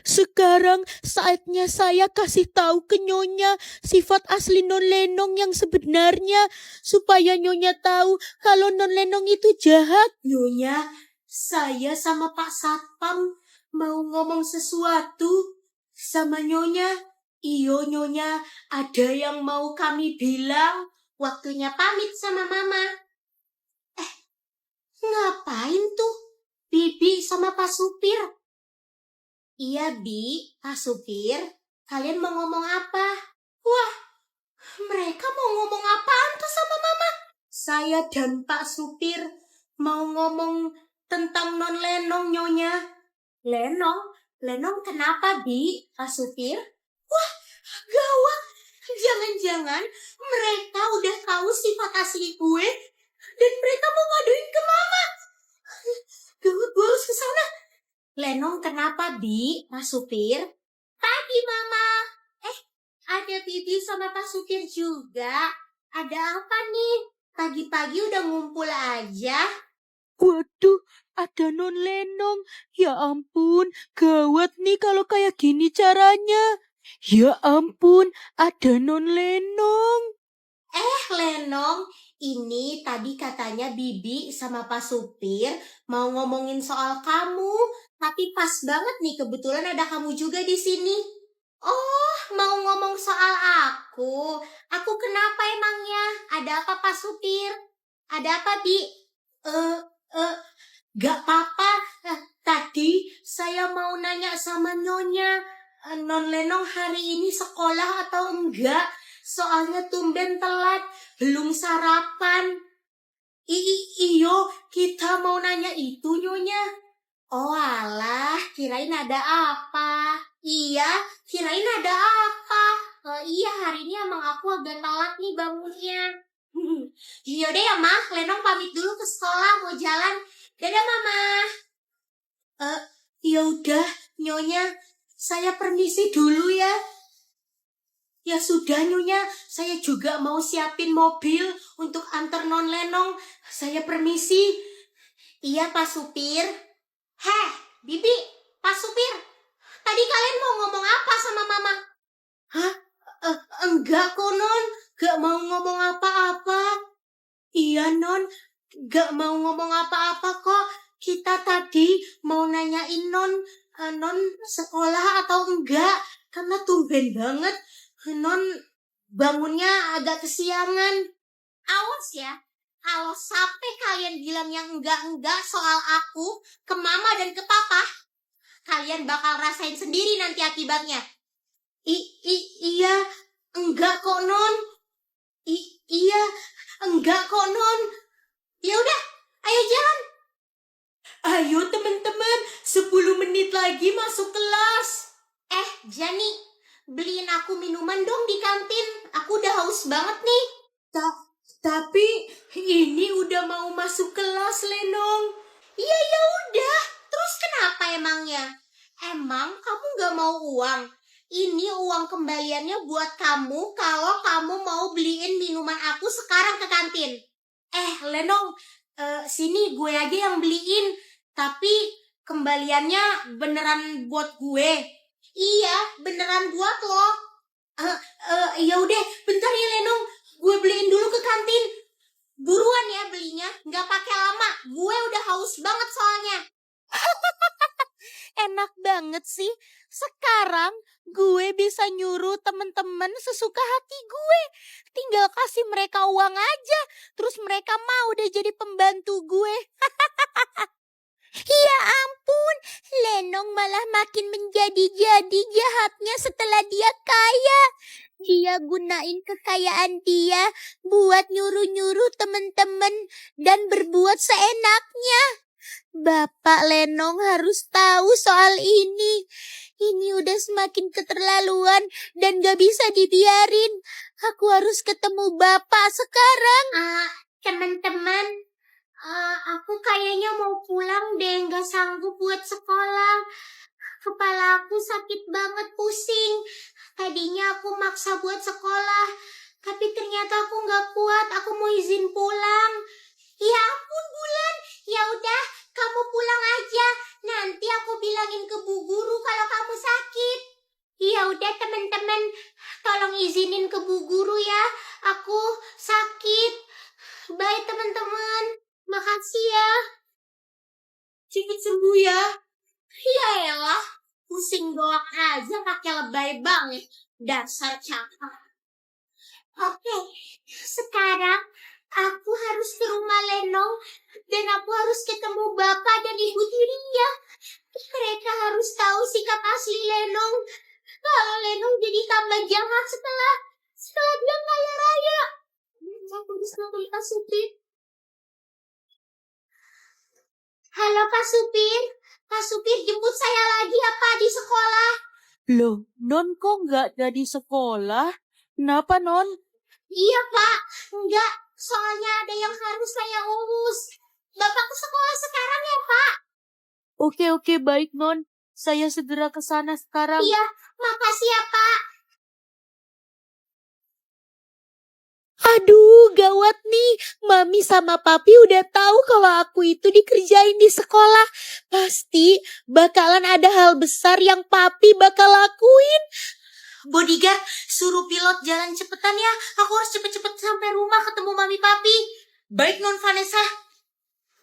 Sekarang saatnya saya kasih tahu ke Nyonya sifat asli Non Lenong yang sebenarnya, supaya Nyonya tahu kalau Non Lenong itu jahat. Nyonya, saya sama Pak Satpam mau ngomong sesuatu sama Nyonya. Iyo Nyonya, ada yang mau kami bilang. Waktunya pamit sama Mama. Ngapain tuh Bibi sama Pak Supir? Iya Bi, Pak Supir, kalian mau ngomong apa? Wah, mereka mau ngomong apaan tuh sama Mama? Saya dan Pak Supir mau ngomong tentang Non Lenong, Nyonya. Lenong? Lenong kenapa, Bi? Pak Supir? Wah, gawat. Jangan-jangan mereka udah tahu sifat asli gue dan mereka mau ngaduin ke Mama. Gawat, gue harus ke sana. Lenong kenapa, Bi? Pak Supir? Pagi, Mama. Ada Bibi sama Pak Supir juga. Ada apa nih? Pagi-pagi udah ngumpul aja. Waduh, ada Non Lenong. Ya ampun, gawat nih kalau kayak gini caranya. Ya ampun, ada Non Lenong. Lenong, ini tadi katanya Bibi sama Pak Supir mau ngomongin soal kamu. Tapi pas banget nih, kebetulan ada kamu juga di sini. Oh, mau ngomong soal aku. Aku kenapa emangnya? Ada apa Pak Supir? Ada apa, Bi? Gak apa-apa. Tadi saya mau nanya sama Nyonya. Non Lenong hari ini sekolah atau enggak? Soalnya tumben telat, belum sarapan. Iyo, kita mau nanya itu Nyonya. Oh alah, kirain ada apa? Iya, kirain ada apa? Iya, hari ini emang aku agak telat nih bangunnya. Yaudah ya, Mah. Lenong pamit dulu ke sekolah, mau jalan. Dadah, Mama. Yaudah, Nyonya. Saya permisi dulu ya. Ya sudah, Nyonya. Saya juga mau siapin mobil untuk antar Non Lenong. Saya permisi. Iya, Pak Supir. Heh, Bibi, Pak Supir. Tadi kalian mau ngomong apa sama Mama? Hah? Enggak kok, Non. Gak mau ngomong apa-apa. Iya, Non. Gak mau ngomong apa-apa kok. Kita tadi mau nanyain Non sekolah atau enggak. Karena tumben banget Non bangunnya agak kesiangan. Awas ya. Kalau sampai kalian bilang yang enggak-enggak soal aku ke Mama dan ke Papa, kalian bakal rasain sendiri nanti akibatnya. Iya, enggak kok, Non. Iya, enggak kok, Non. Ya udah, ayo jalan. Ayo teman-teman, 10 menit lagi masuk kelas. Jani, beliin aku minuman dong di kantin. Aku udah haus banget nih. Tapi ini udah mau masuk kelas, Lenong. Iya, ya udah. Terus kenapa emangnya? Emang kamu gak mau uang? Ini uang kembaliannya buat kamu kalau kamu mau beliin minuman aku sekarang ke kantin. Lenong, sini gue aja yang beliin. Tapi kembaliannya beneran buat gue. Iya, beneran buat lo. Ya udah, bentar ya Lenong. Gue beliin dulu ke kantin. Buruan ya belinya, nggak pakai lama. Gue udah haus banget soalnya. Enak banget sih. Sekarang gue bisa nyuruh temen-temen sesuka hati gue. Tinggal kasih mereka uang aja. Terus mereka mau deh jadi pembantu gue. Ya ampun, Lenong malah makin menjadi-jadi jahatnya setelah dia kaya. Dia gunain kekayaan dia buat nyuruh-nyuruh temen-temen dan berbuat seenaknya. Bapak Lenong harus tahu soal ini. Ini udah semakin keterlaluan dan gak bisa dibiarin. Aku harus ketemu Bapak sekarang. Teman-teman, aku kayaknya mau pulang deh, gak sanggup buat sekolah. Kepala aku sakit banget, pusing. Tadinya aku maksa buat sekolah, tapi ternyata aku gak kuat, aku mau izin pulang. Ya ampun Bulan, ya udah kamu pulang aja. Nanti aku bilangin ke Bu Guru kalau kamu sakit. teman-teman, tolong izinin ke Bu Guru ya. Aku sakit. Bye teman-teman. Makasih ya. Cepet sembuh ya. Ya elah, pusing doang aja pakai lebay banget. Dasar cakap. Oke, sekarang aku harus ke rumah Lenong dan aku harus ketemu Bapak dan Ibu tirinya. Mereka harus tahu sikap asli Lenong. Kalau Lenong jadi tambah jahat setelah dia kaya raya. Aku harus nelfon Pak Supir. Halo Pak Supir. Pak Supir jemput saya lagi ya Pak di sekolah. Loh, Non kok nggak jadi sekolah? Kenapa, Non? Iya Pak, enggak. Soalnya ada yang harus saya urus. Bapak ke sekolah sekarang ya Pak? Oke, baik, Non. Saya segera ke sana sekarang. Iya, makasih ya Pak. Aduh, gawat nih. Mami sama Papi udah tahu kalau aku itu dikerjain di sekolah. Pasti bakalan ada hal besar yang Papi bakal lakuin. Bodyguard, suruh pilot jalan cepetan ya. Aku harus cepet-cepet sampai rumah ketemu Mami Papi. Baik, Non Vanessa.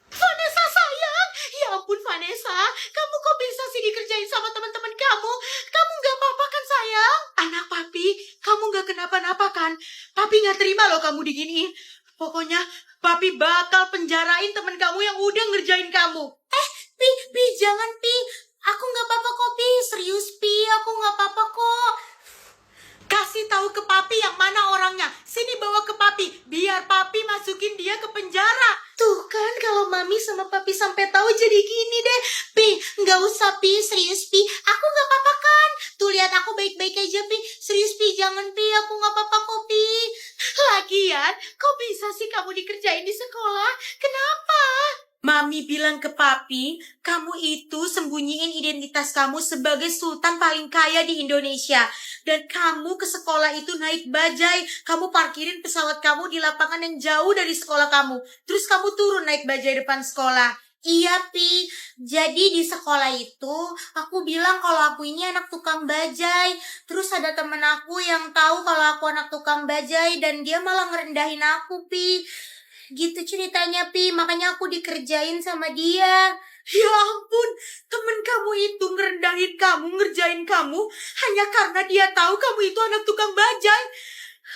Vanessa sayang, ya ampun Vanessa, kamu kok bisa sih dikerjain sama teman-teman kamu? Kamu gak apa-apa kan sayang? Anak Papi, kamu gak kenapa-napa kan? Papi gak terima loh kamu diginiin. Pokoknya Papi bakal penjarain temen kamu yang udah ngerjain kamu. Pi, jangan Pi. Aku gak apa-apa kok Pi, serius Pi, aku gak apa-apa kok. Kasih tahu ke Papi yang mana orangnya. Sini bawa ke Papi, biar Papi masukin dia ke penjara. Tuh kan kalau Mami sama Papi sampai tahu jadi gini deh. Pi, nggak usah Pi, serius Pi. Aku nggak apa-apa kan. Tuh lihat aku baik-baik aja Pi. Serius Pi, jangan Pi, aku nggak apa-apa kok Pi. Lagian, kok bisa sih kamu dikerjain di sekolah? Kenapa? Mami bilang ke Papi, kamu itu sembunyiin identitas kamu sebagai sultan paling kaya di Indonesia. Dan kamu ke sekolah itu naik bajai. Kamu parkirin pesawat kamu di lapangan yang jauh dari sekolah kamu. Terus kamu turun naik bajai depan sekolah. Iya, Pi. Jadi di sekolah itu, aku bilang kalau aku ini anak tukang bajai. Terus ada temen aku yang tahu kalau aku anak tukang bajai dan dia malah ngerendahin aku, Pi. Gitu ceritanya Pi, makanya aku dikerjain sama dia. Ya ampun, temen kamu itu ngerendahin kamu, ngerjain kamu hanya karena dia tahu kamu itu anak tukang bajai.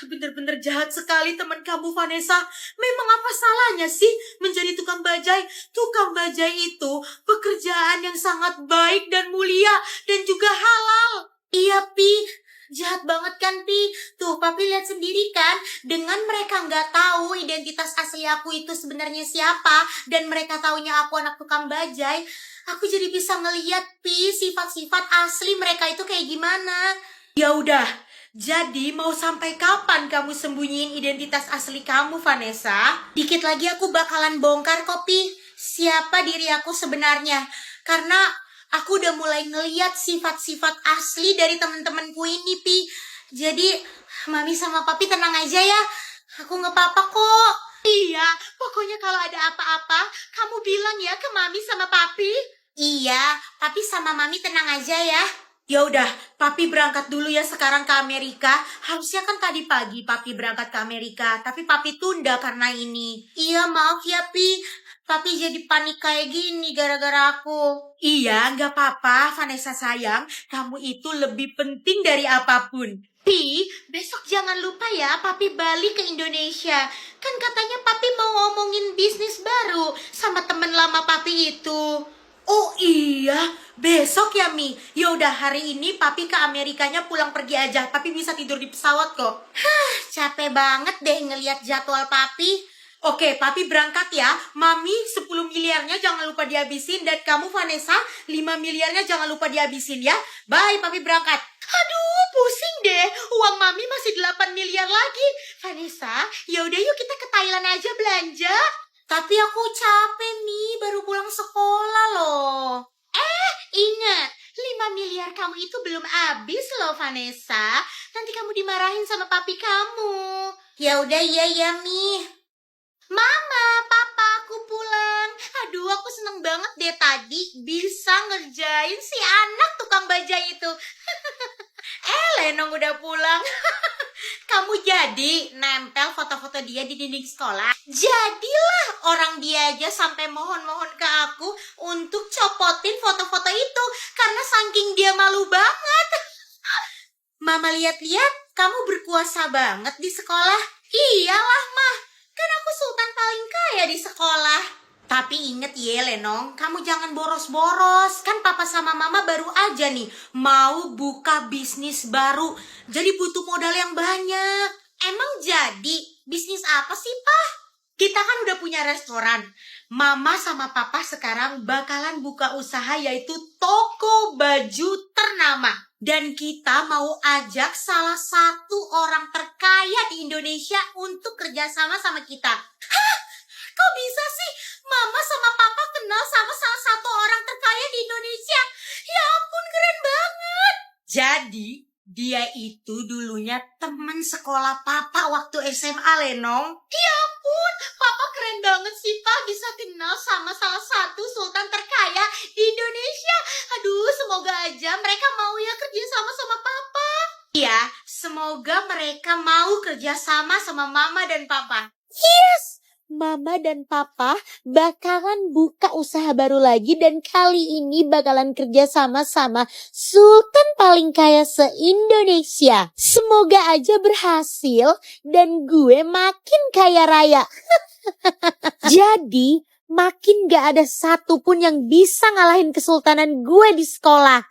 Bener-bener jahat sekali teman kamu Vanessa. Memang apa salahnya sih menjadi tukang bajai? Tukang bajai itu pekerjaan yang sangat baik dan mulia dan juga halal. Iya Pi, jahat banget kan Pi? Tuh Papi lihat sendiri kan, dengan mereka nggak tahu identitas asli aku itu sebenarnya siapa dan mereka taunya aku anak tukang bajai, aku jadi bisa ngeliat Pi sifat-sifat asli mereka itu kayak gimana. Ya udah, jadi mau sampai kapan kamu sembunyiin identitas asli kamu Vanessa? Dikit lagi aku bakalan bongkar kok Pi, siapa diri aku sebenarnya. Karena aku udah mulai ngeliat sifat-sifat asli dari temen-temenku ini, Pi. Jadi, Mami sama Papi tenang aja ya. Aku nggak apa-apa kok. Iya, pokoknya kalau ada apa-apa, kamu bilang ya ke Mami sama Papi. Iya, Papi sama Mami tenang aja ya. Ya udah, Papi berangkat dulu ya sekarang ke Amerika. Harusnya kan tadi pagi Papi berangkat ke Amerika, tapi Papi tunda karena ini. Iya, maaf ya, Pi. Papi jadi panik kayak gini gara-gara aku. Iya, nggak apa-apa, Vanessa sayang. Kamu itu lebih penting dari apapun. Pi, besok jangan lupa ya Papi balik ke Indonesia. Kan katanya Papi mau ngomongin bisnis baru sama temen lama Papi itu. Oh iya, besok ya Mi. Yaudah hari ini Papi ke Amerikanya pulang pergi aja. Papi bisa tidur di pesawat kok. Capek banget deh ngelihat jadwal Papi. Oke, Papi berangkat ya. Mami 10 miliarnya jangan lupa dihabisin. Dan kamu Vanessa 5 miliarnya jangan lupa dihabisin ya. Bye, Papi berangkat. Aduh, pusing deh. Uang Mami masih 8 miliar lagi. Vanessa, yaudah yuk kita ke Thailand aja belanja. Tapi aku capek nih, baru pulang sekolah loh. Ingat, 5 miliar kamu itu belum habis loh Vanessa. Nanti kamu dimarahin sama papi kamu. Ya udah iya Mi. Mama, papa, aku pulang. Aduh, aku seneng banget deh tadi bisa ngerjain si anak tukang baja itu. Lenong udah pulang. Kamu jadi nempel foto-foto dia di dinding sekolah. Jadilah orang dia aja sampai mohon-mohon ke aku untuk copotin foto-foto itu. Karena saking dia malu banget. Mama lihat-lihat kamu berkuasa banget di sekolah. Iyalah mah, kan aku sultan paling kaya di sekolah. Tapi inget ya Lenong, kamu jangan boros-boros. Kan papa sama mama baru aja nih mau buka bisnis baru. Jadi butuh modal yang banyak. Emang jadi bisnis apa sih, Pak? Kita kan udah punya restoran. Mama sama papa sekarang bakalan buka usaha yaitu toko baju ternama. Dan kita mau ajak salah satu orang terkaya di Indonesia untuk kerjasama sama kita. Hah? Kok bisa sih mama sama papa kenal sama salah satu orang terkaya di Indonesia? Ya ampun, keren banget. Jadi dia itu dulunya teman sekolah papa waktu SMA, Lenong. Ya ampun, papa keren banget sih pak bisa kenal sama salah satu sultan terkaya di Indonesia. Aduh, semoga aja mereka mau ya kerja sama papa. Iya, semoga mereka mau kerja sama mama dan papa. Yes! Mama dan Papa bakalan buka usaha baru lagi dan kali ini bakalan kerja sama-sama Sultan paling kaya se-Indonesia. Semoga aja berhasil dan gue makin kaya raya. Jadi makin gak ada satupun yang bisa ngalahin kesultanan gue di sekolah.